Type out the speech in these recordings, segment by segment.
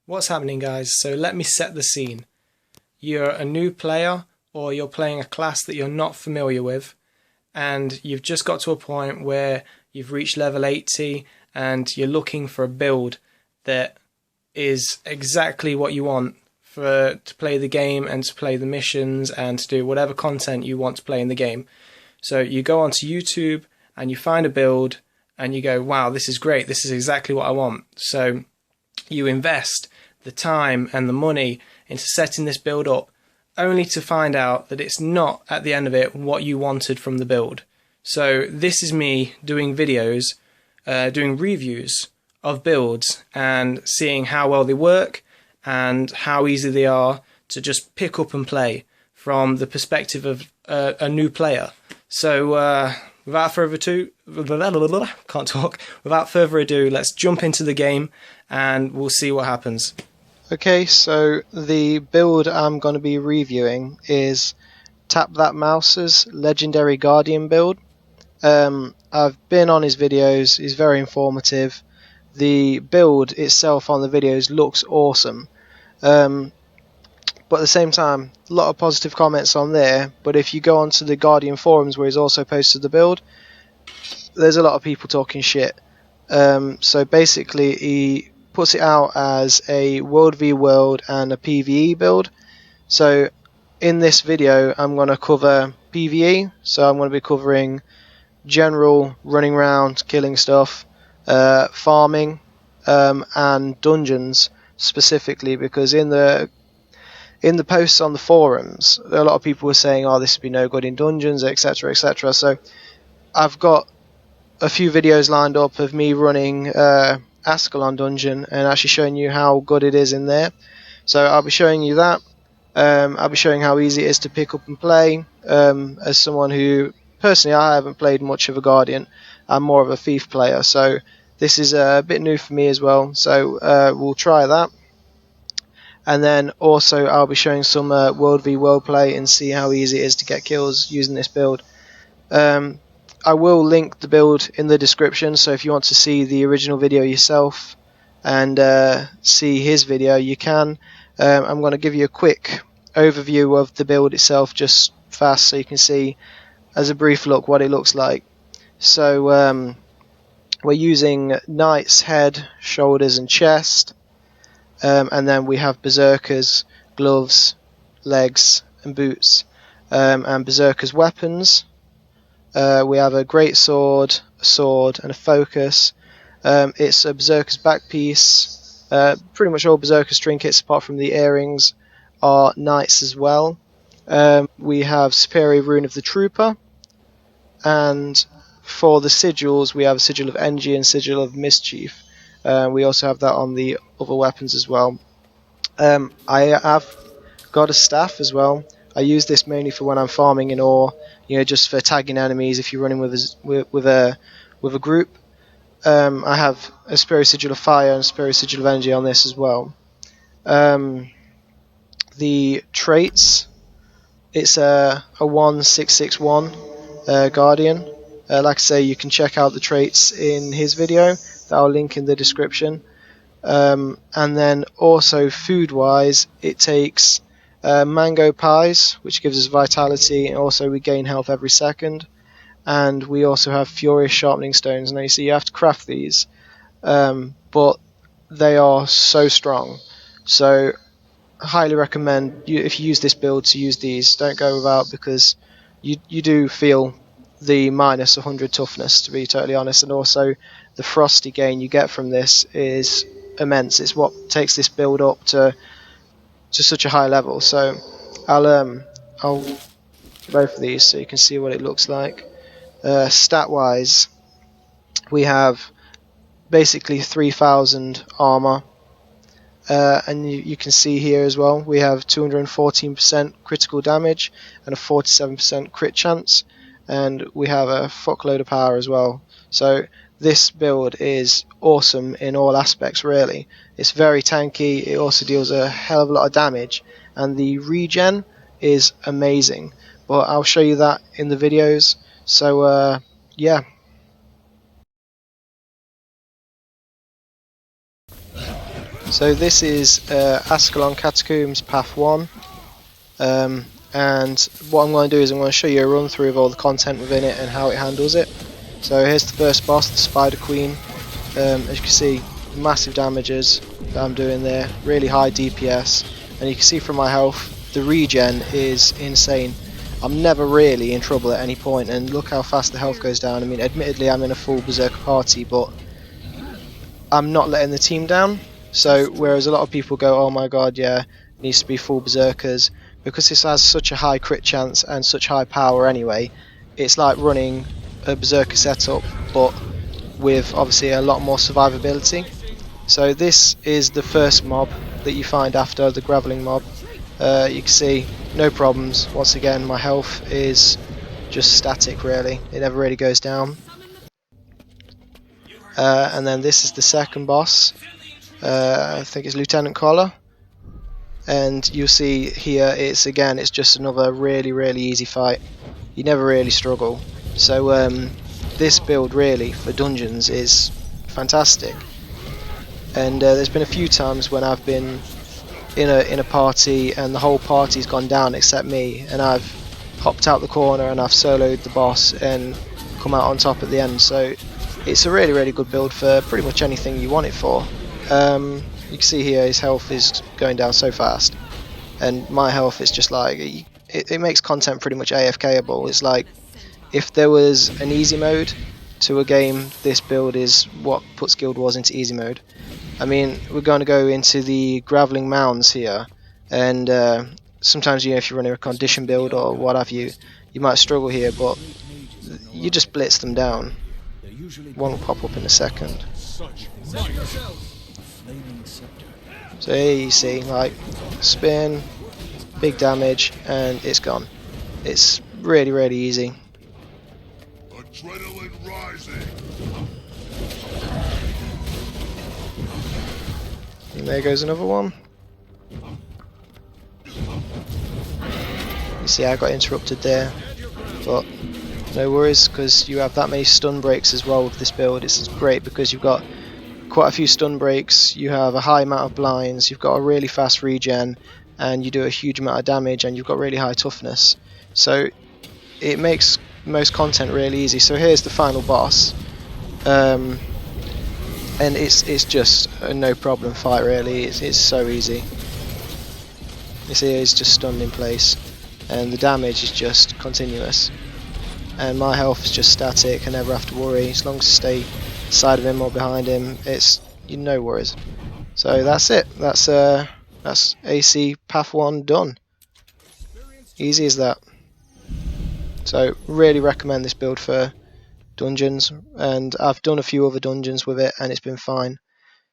What's happening, guys? So let me set the scene. You're a new player, or you're playing a class that you're not familiar with, and you've just got to a point where you've reached level 80 and you're looking for a build that is exactly what you want to play the game and to play the missions and to do whatever content you want to play in the game. So you go onto YouTube and you find a build and you go, wow, this is great, this is exactly what I want. So you invest the time and the money into setting this build up, only to find out that it's not, at the end of it, what you wanted from the build. So this is me doing videos, doing reviews of builds and seeing how well they work and how easy they are to just pick up and play from the perspective of a new player. So without further ado, let's jump into the game and we'll see what happens. Okay, so the build I'm going to be reviewing is Tap That Mouse's Legendary Guardian build. I've been on his videos, he's very informative. The build itself on the videos looks awesome. But at the same time, a lot of positive comments on there, but if you go onto the Guardian forums where he's also posted the build, there's a lot of people talking shit. So basically he puts it out as a World v World and a PVE build. So in this video I'm going to cover PVE, so I'm going to be covering general running around killing stuff, farming, and dungeons specifically, because in the posts on the forums a lot of people were saying, oh, this would be no good in dungeons, etc, etc. So I've got a few videos lined up of me running Ascalon dungeon and actually showing you how good it is in there. So I'll be showing you that. I'll be showing how easy it is to pick up and play. As someone who, personally, I haven't played much of a Guardian, I'm more of a Thief player, so this is a bit new for me as well, so we'll try that. And then also I'll be showing some World v World play and see how easy it is to get kills using this build. I will link the build in the description, so if you want to see the original video yourself and see his video, you can. I'm going to give you a quick overview of the build itself just fast so you can see as a brief look what it looks like. So we're using Knight's head, shoulders and chest, and then we have Berserker's gloves, legs and boots, and Berserker's weapons. We have a great sword, a sword and a focus. It's a Berserker's back piece. Pretty much all Berserker's trinkets apart from the earrings are Knights as well. We have Superior Rune of the Trooper, and for the sigils we have a Sigil of Engi and Sigil of Mischief. We also have that on the other weapons as well. I have got a staff as well. I use this mainly for when I'm farming in ore, just for tagging enemies if you're running with a group. I have a Superior Sigil of Fire and a Superior Sigil of Engi on this as well. The traits, it's a 1661 Guardian. Like I say, you can check out the traits in his video that I'll link in the description. And then also food wise, it takes mango pies, which gives us vitality, and also we gain health every second. And we also have Furious Sharpening Stones. Now you see you have to craft these, but they are so strong. So I highly recommend you, if you use this build, to use these. Don't go without, because you do feel the minus 100 toughness, to be totally honest, and also the frosty gain you get from this is immense. It's what takes this build up to such a high level. So I'll both of these so you can see what it looks like. Stat wise, we have basically 3000 armor, and you can see here as well we have 214% critical damage and a 47% crit chance, and we have a fuckload of power as well. So this build is awesome in all aspects really. It's very tanky, it also deals a hell of a lot of damage, and the regen is amazing, but I'll show you that in the videos. So yeah. So this is Ascalon Catacombs Path 1, and what I'm going to do is I'm going to show you a run through of all the content within it and how it handles it. So here's the first boss, the Spider Queen. As you can see, massive damages that I'm doing there, really high DPS, and you can see from my health, the regen is insane. I'm never really in trouble at any point, and look how fast the health goes down. I mean, admittedly I'm in a full Berserker party, but I'm not letting the team down. So whereas a lot of people go, oh my god, yeah, it needs to be full Berserkers, because this has such a high crit chance and such high power anyway, it's like running a Berserker setup, but with obviously a lot more survivability. So this is the first mob that you find after the gravelling mob. You can see no problems. Once again, my health is just static really, it never really goes down. And then this is the second boss, I think it's Lieutenant Collar, and you'll see here it's just another really easy fight. You never really struggle. So this build really for dungeons is fantastic, and there's been a few times when I've been in a party and the whole party's gone down except me, and I've hopped out the corner and I've soloed the boss and come out on top at the end. So it's a really good build for pretty much anything you want it for. You can see here his health is going down so fast, and my health is just like, it makes content pretty much AFKable. It's like if there was an easy mode to a game, this build is what puts Guild Wars into easy mode. I mean, we're going to go into the Gravelling Mounds here, and sometimes, you know, if you're running a condition build or what have you, you might struggle here, but you just blitz them down. One will pop up in a second. So here you see, like, spin, big damage, and it's gone. It's really easy. Adrenaline rising. And there goes another one. You see I got interrupted there, but no worries, because you have that many stun breaks as well with this build. It's great because you've got quite a few stun breaks, you have a high amount of blinds, you've got a really fast regen, and you do a huge amount of damage, and you've got really high toughness. So it makes most content really easy. So here's the final boss, and it's just a no problem fight really. It's so easy. You see he's just stunned in place, and the damage is just continuous, and my health is just static. I never have to worry as long as I stay side of him or behind him. It's no worries. So that's it. That's AC Path 1 done. Easy as that. So really recommend this build for dungeons, and I've done a few other dungeons with it and it's been fine.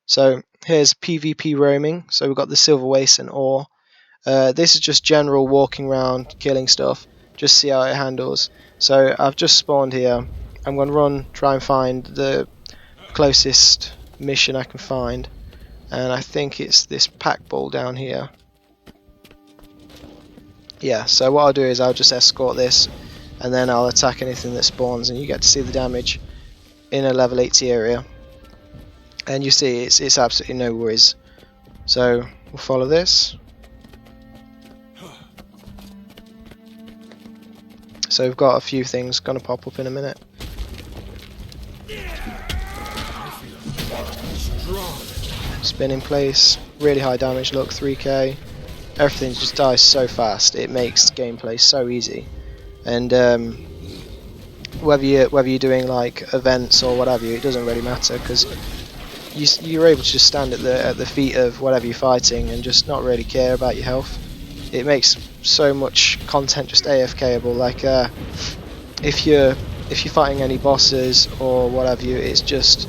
So here's PvP roaming. So we've got the Silver Waste and Ore. This is just general walking around killing stuff, just see how it handles. So I've just spawned here. I'm going to try and find the closest mission I can find, and I think it's this pack ball down here. Yeah, so what I'll do is I'll just escort this, and then I'll attack anything that spawns, and you get to see the damage in a level 80 area, and you see it's absolutely no worries. So we'll follow this. So we've got a few things going to pop up in a minute. Spin in place, really high damage, look, 3k. Everything just dies so fast, it makes gameplay so easy. And whether you're doing like events or whatever, it doesn't really matter, because you're able to just stand at the feet of whatever you're fighting and just not really care about your health. It makes so much content just AFKable. Like if you're fighting any bosses or whatever you, it's just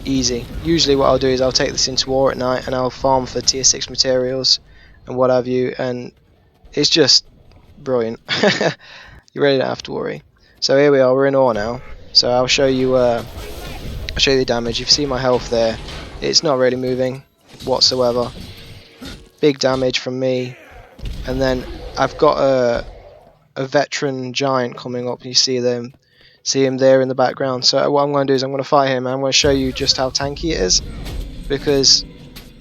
easy. Usually what I'll do is I'll take this into war at night and I'll farm for tier 6 materials and what have you, and it's just brilliant. You really don't have to worry. So here we are, we're in ore now. So I'll show you the damage. You see my health there, it's not really moving whatsoever. Big damage from me, and then I've got a veteran giant coming up. You see him there in the background. So what I'm going to do is I'm going to fight him, and I'm going to show you just how tanky it is, because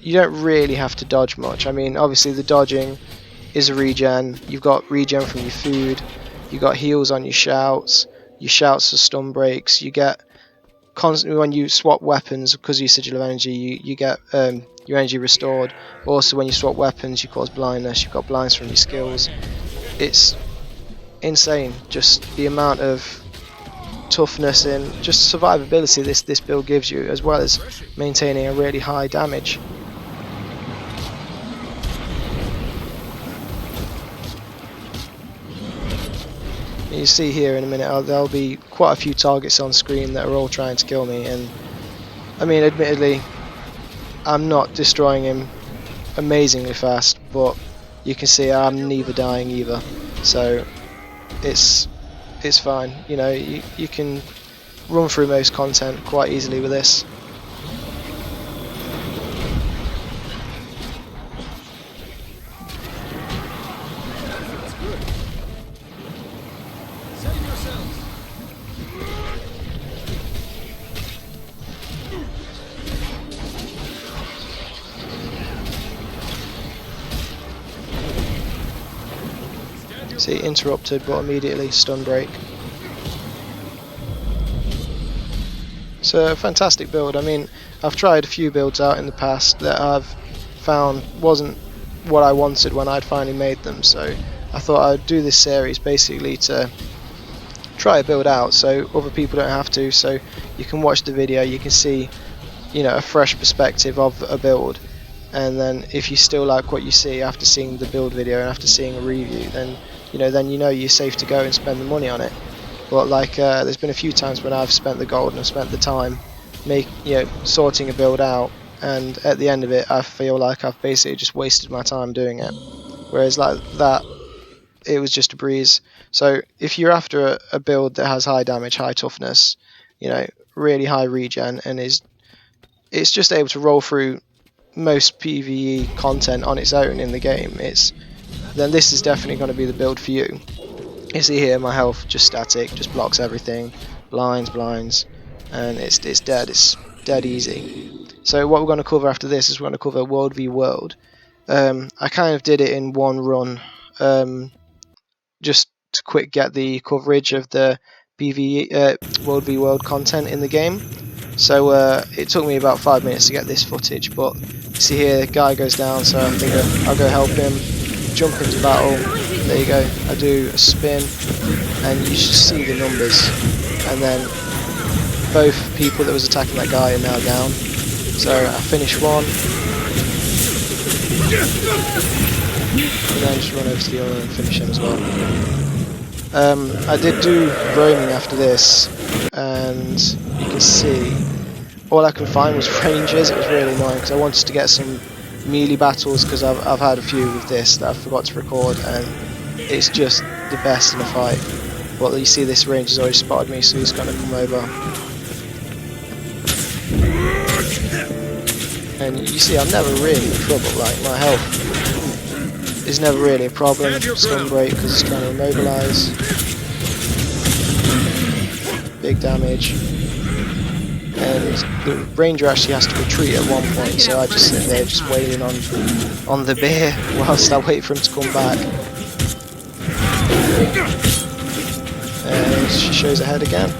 you don't really have to dodge much. I mean, obviously the dodging is a regen. You've got regen from your food. You got heals on your shouts. Your shouts are stun breaks. You get constantly when you swap weapons, because of your sigil of energy, you get your energy restored. Also, when you swap weapons, you cause blindness. You've got blindness from your skills. It's insane, just the amount of toughness and just survivability this build gives you, as well as maintaining a really high damage. You see here in a minute, there'll be quite a few targets on screen that are all trying to kill me, and I mean, admittedly, I'm not destroying him amazingly fast, but you can see I'm neither dying either, so it's fine. You know, you can run through most content quite easily with this. See, interrupted, but immediately stun break. It's a fantastic build. I mean, I've tried a few builds out in the past that I've found wasn't what I wanted when I'd finally made them, so I thought I'd do this series basically to try a build out so other people don't have to, so you can watch the video, you can see, you know, a fresh perspective of a build, and then if you still like what you see after seeing the build video and after seeing a review, then you know you're safe to go and spend the money on it. But like there's been a few times when I've spent the gold and I've spent the time sorting a build out, and at the end of it I feel like I've basically just wasted my time doing it, whereas like that, it was just a breeze. So if you're after a build that has high damage, high toughness, you know, really high regen, and it's just able to roll through most PVE content on its own in the game, then this is definitely going to be the build for you. You see here my health just static, just blocks everything, blinds, and it's dead. It's dead easy. So what we're going to cover after this is we're going to cover World v World. I kind of did it in one run, just to quick get the coverage of the PVE World v World content in the game. So it took me about 5 minutes to get this footage, but you see here the guy goes down, so I think I'll go help him, jump into battle. There you go, I do a spin, and you should see the numbers, and then both people that was attacking that guy are now down. So I finish one, and then just run over to the other and finish him as well. I did do roaming after this, and you can see all I could find was rangers. It was really annoying because I wanted to get some melee battles, because I've had a few with this that I forgot to record, and it's just the best in a fight. Well, you see this ranger's already spotted me, so he's going to come over. And you see I'm never really in trouble, like my health is never really a problem. Stun break because it's trying to immobilize. Big damage. And the ranger actually has to retreat at one point, so I just sit there just waiting on the beer whilst I wait for him to come back. And she shows her head again,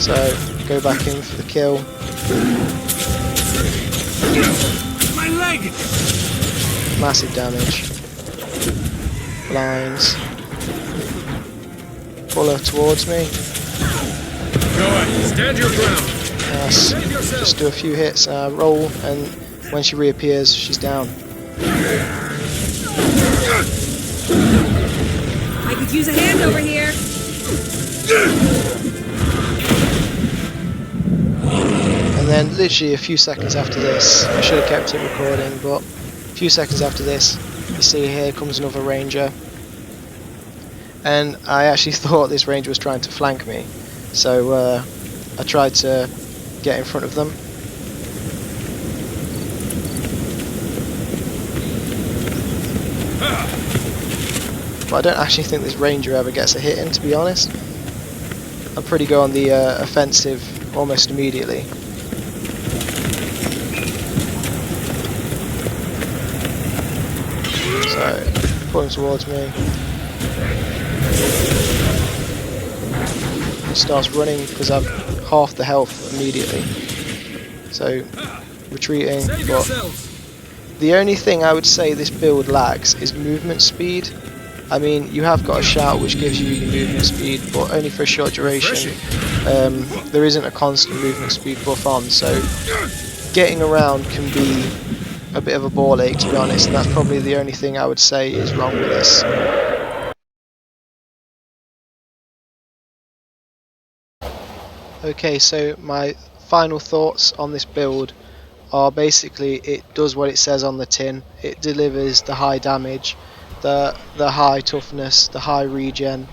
so go back in for the kill. My leg! Massive damage. Blinds. Pull her towards me. Go on, stand your ground. Just do a few hits, roll, and when she reappears, she's down. I could use a hand over here. And then literally a few seconds after this, I should have kept it recording, but a few seconds after this, you see here comes another ranger. And I actually thought this ranger was trying to flank me, so I tried to get in front of them. But I don't actually think this ranger ever gets a hit in, to be honest. I'm pretty good on the offensive almost immediately. pulling towards me. He starts running because I've half the health immediately. So retreating, Save but yourselves. the only thing I would say this build lacks is movement speed. I mean, you have got a shout which gives you your movement speed, but only for a short duration. There isn't a constant movement speed buff on, so getting around can be a bit of a ball ache, to be honest, and that's probably the only thing I would say is wrong with this. Okay, so my final thoughts on this build are basically it does what it says on the tin. It delivers the high damage, the high toughness, the high regen.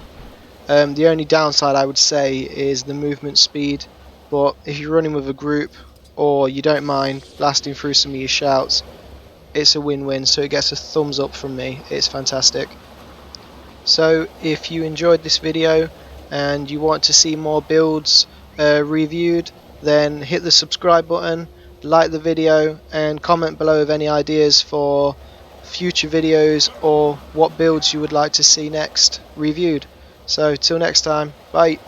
The only downside I would say is the movement speed, but if you're running with a group or you don't mind blasting through some of your shouts, it's a win-win, so it gets a thumbs up from me. It's fantastic. So if you enjoyed this video and you want to see more builds reviewed, then hit the subscribe button, like the video, and comment below of any ideas for future videos or what builds you would like to see next reviewed. So till next time, bye.